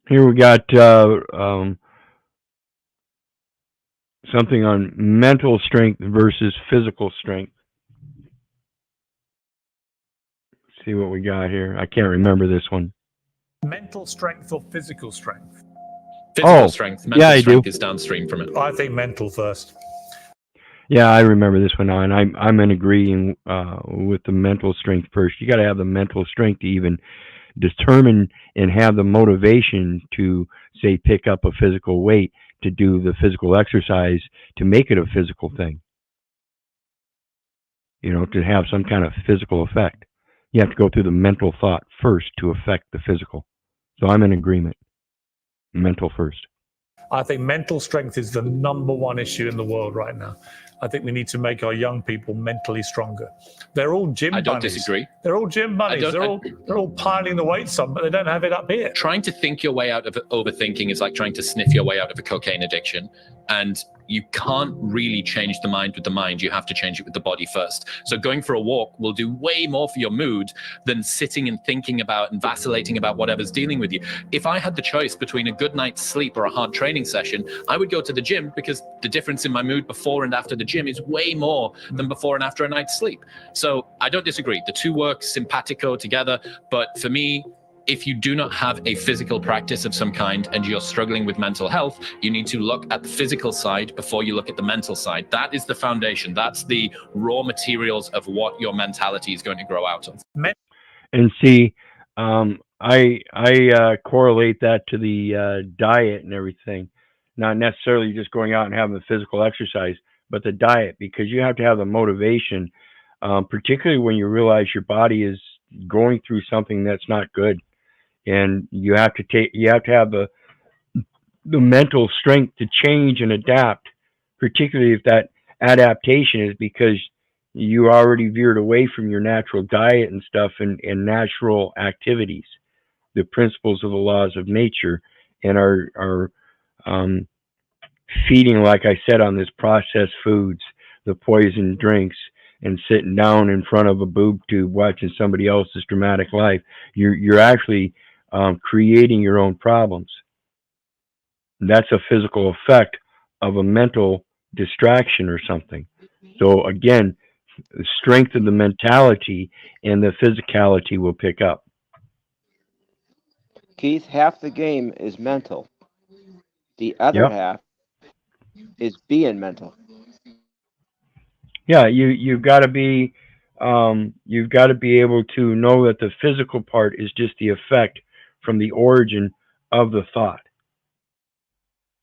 Here we got something on mental strength versus physical strength. Let's see what we got here. I can't remember this one. Mental strength or physical strength? Physical strength. Mental yeah, I strength do. is downstream from it. I think mental first. Yeah, I remember this one now, and I'm in agreeing with the mental strength first. You got to have the mental strength to even determine and have the motivation to, say, pick up a physical weight, to do the physical exercise, to make it a physical thing. You know, to have some kind of physical effect. You have to go through the mental thought first to affect the physical. So I'm in agreement. Mental first. I think mental strength is the #1 issue in the world right now. I think we need to make our young people mentally stronger. They're all gym bunnies. I don't disagree. They're all gym bunnies. They're all piling the weights on, but they don't have it up here. Trying to think your way out of overthinking is like trying to sniff your way out of a cocaine addiction. And you can't really change the mind with the mind. You have to change it with the body first. So going for a walk will do way more for your mood than sitting and thinking about and vacillating about whatever's dealing with you. If I had the choice between a good night's sleep or a hard training session, I would go to the gym because the difference in my mood before and after the gym is way more than before and after a night's sleep. So I don't disagree. The two work simpatico together. But for me, if you do not have a physical practice of some kind and you're struggling with mental health, you need to look at the physical side before you look at the mental side. That is the foundation. That's the raw materials of what your mentality is going to grow out of. And see, I correlate that to the diet and everything. Not necessarily just going out and having the physical exercise, but the diet, because you have to have the motivation, particularly when you realize your body is going through something that's not good. And you have to have the mental strength to change and adapt, particularly if that adaptation is because you already veered away from your natural diet and stuff and natural activities, the principles of the laws of nature, and are feeding, like I said, on this processed foods, the poison drinks, and sitting down in front of a boob tube watching somebody else's dramatic life. You're actually creating your own problems. That's a physical effect of a mental distraction or something. So again, the strength of the mentality and the physicality will pick up. Keith, half the game is mental. The other half is being mental. Yeah, you've got to be able to know that the physical part is just the effect from the origin of the thought.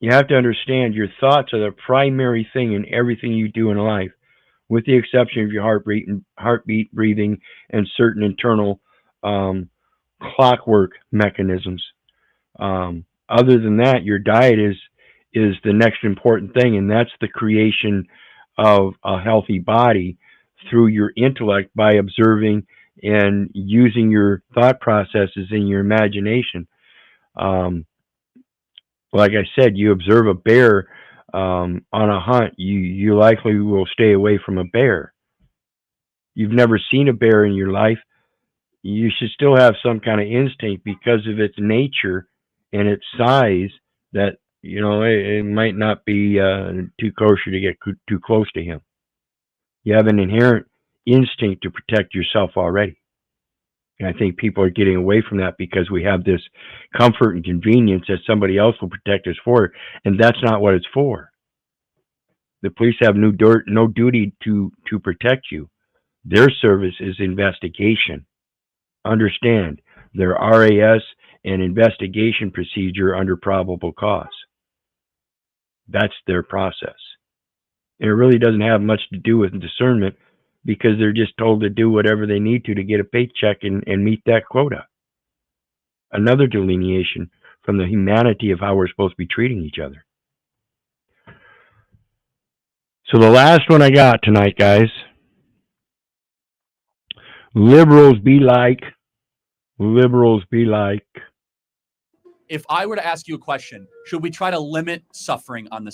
You have to understand your thoughts are the primary thing in everything you do in life, with the exception of your heartbeat, breathing, and certain internal clockwork mechanisms. Other than that, your diet is the next important thing, and that's the creation of a healthy body through your intellect by observing and using your thought processes in your imagination. Like I said, you observe a bear on a hunt, you likely will stay away from a bear. You've never seen a bear in your life, you should still have some kind of instinct because of its nature and its size that, you know, it might not be too kosher to get too close to him. You have an inherent instinct to protect yourself already. And I think people are getting away from that because we have this comfort and convenience that somebody else will protect us for, and that's not what it's for. The police have no duty to protect you. Their service is investigation. Understand, their RAS and investigation procedure under probable cause. That's their process. And it really doesn't have much to do with discernment. because they're just told to do whatever they need to get a paycheck and meet that quota. Another delineation from the humanity of how we're supposed to be treating each other. So the last one I got tonight, guys. Liberals be like. If I were to ask you a question, should we try to limit suffering on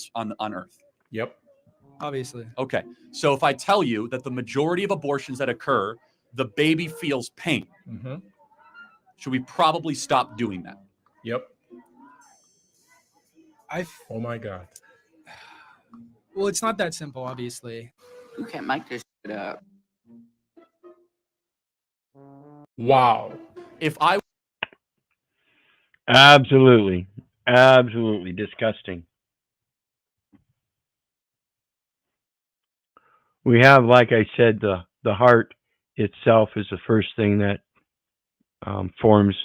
Earth? Yep. Obviously. Okay. So if I tell you that the majority of abortions that occur, the baby feels pain, should we probably stop doing that? Yep. Oh my God. Well, it's not that simple, obviously. You can't make this shit up. Wow. If I Absolutely disgusting. We have, like I said, the heart itself is the first thing that forms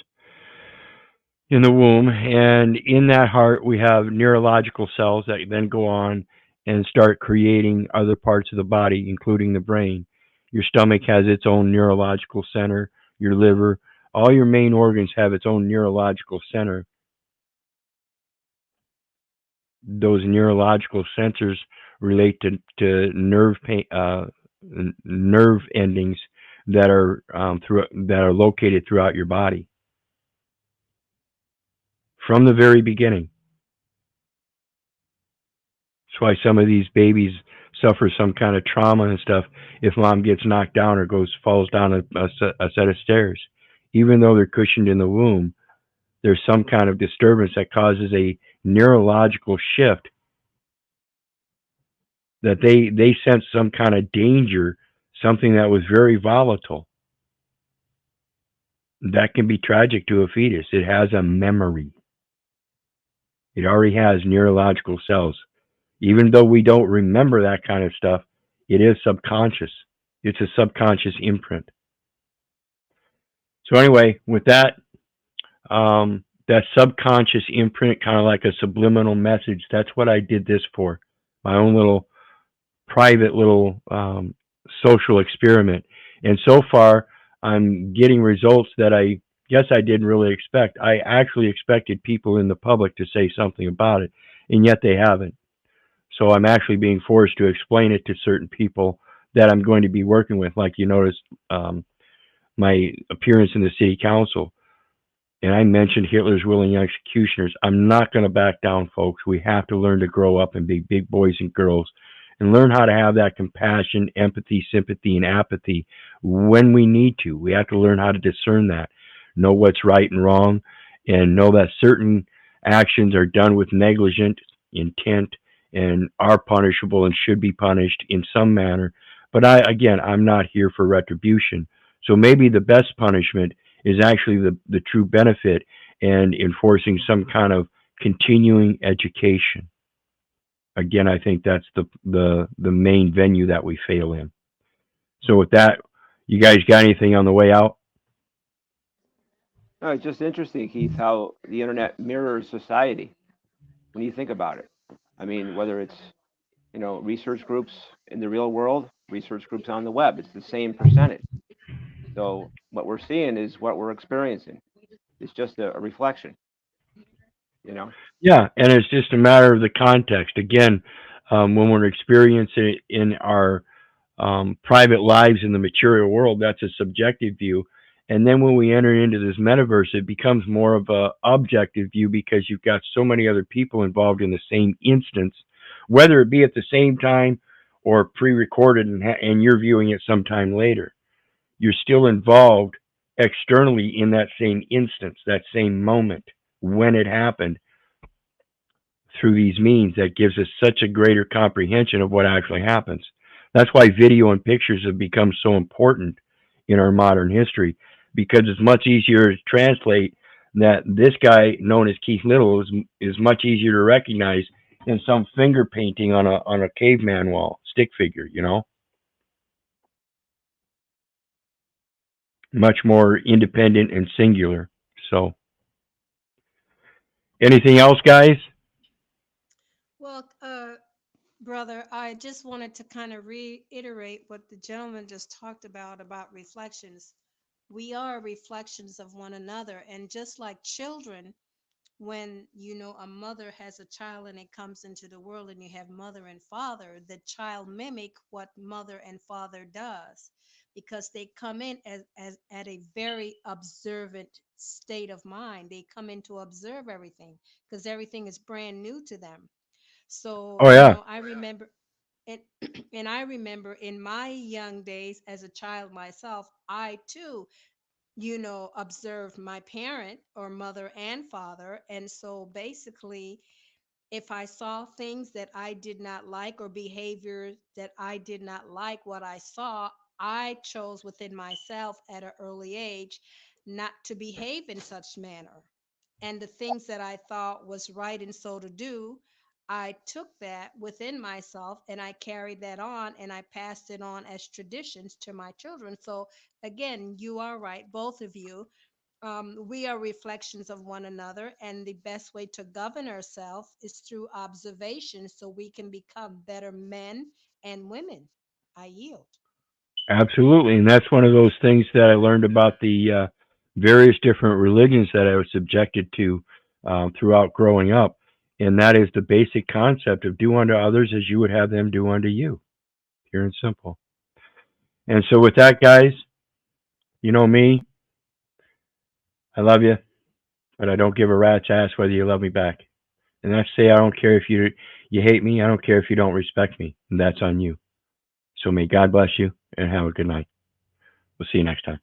in the womb, and in that heart we have neurological cells that then go on and start creating other parts of the body, including the brain. Your stomach has its own neurological center, your liver, all your main organs have its own neurological center. Those neurological centers relate to nerve endings that are located throughout your body from the very beginning. That's why some of these babies suffer some kind of trauma and stuff if mom gets knocked down or falls down a set of stairs. Even though they're cushioned in the womb, there's some kind of disturbance that causes a neurological shift that they sense some kind of danger, something that was very volatile. That can be tragic to a fetus. It has a memory. It already has neurological cells. Even though we don't remember that kind of stuff, it is subconscious. It's a subconscious imprint. So anyway, with that, that subconscious imprint, kind of like a subliminal message, that's what I did this for. My own little private little social experiment. And so far, I'm getting results that I guess I didn't really expect. I actually expected people in the public to say something about it, and yet they haven't. So I'm actually being forced to explain it to certain people that I'm going to be working with. Like you noticed my appearance in the city council, and I mentioned Hitler's willing executioners. I'm not going to back down, folks. We have to learn to grow up and be big boys and girls and learn how to have that compassion, empathy, sympathy, and apathy when we need to. We have to learn how to discern that, know what's right and wrong, and know that certain actions are done with negligent intent and are punishable and should be punished in some manner. But I'm not here for retribution. So maybe the best punishment is actually the true benefit and enforcing some kind of continuing education. Again, I think that's the main venue that we fail in. So with that, you guys got anything on the way out? No, it's just interesting, Keith, how the internet mirrors society when you think about it. I mean, whether it's, research groups in the real world, research groups on the web, it's the same percentage. So what we're seeing is what we're experiencing. It's just a reflection, Yeah, and it's just a matter of the context. Again, when we're experiencing it in our private lives in the material world, that's a subjective view. And then when we enter into this metaverse, it becomes more of a objective view because you've got so many other people involved in the same instance, whether it be at the same time or pre-recorded and you're viewing it sometime later. You're still involved externally in that same instance, that same moment when it happened through these means that gives us such a greater comprehension of what actually happens. That's why video and pictures have become so important in our modern history, because it's much easier to translate that this guy known as Keith Little is much easier to recognize than some finger painting on a caveman wall, stick figure, Much more independent and singular. So anything else, guys? Well, Brother, I just wanted to kind of reiterate what the gentleman just talked about reflections. We are reflections of one another. And just like children, when a mother has a child and it comes into the world and you have mother and father, the child mimic what mother and father does because they come in as at a very observant state of mind. They come in to observe everything because everything is brand new to them. So Oh yeah, I remember and and I remember in my young days as a child myself, I too observed my parent or mother and father. And so basically, if I saw things that I did not like or behavior that I did not like what I saw, I chose within myself at an early age not to behave in such manner. And the things that I thought was right and so to do, I took that within myself and I carried that on and I passed it on as traditions to my children. So again, you are right, both of you. We are reflections of one another, and the best way to govern ourselves is through observation so we can become better men and women. I yield. absolutely. And that's one of those things that I learned about the various different religions that I was subjected to throughout growing up. And that is the basic concept of do unto others as you would have them do unto you. Pure and simple. And so with that, guys, you know me, I love you, but I don't give a rat's ass whether you love me back. And I say I don't care if you hate me. I don't care if you don't respect me. And that's on you. So may God bless you and have a good night. We'll see you next time.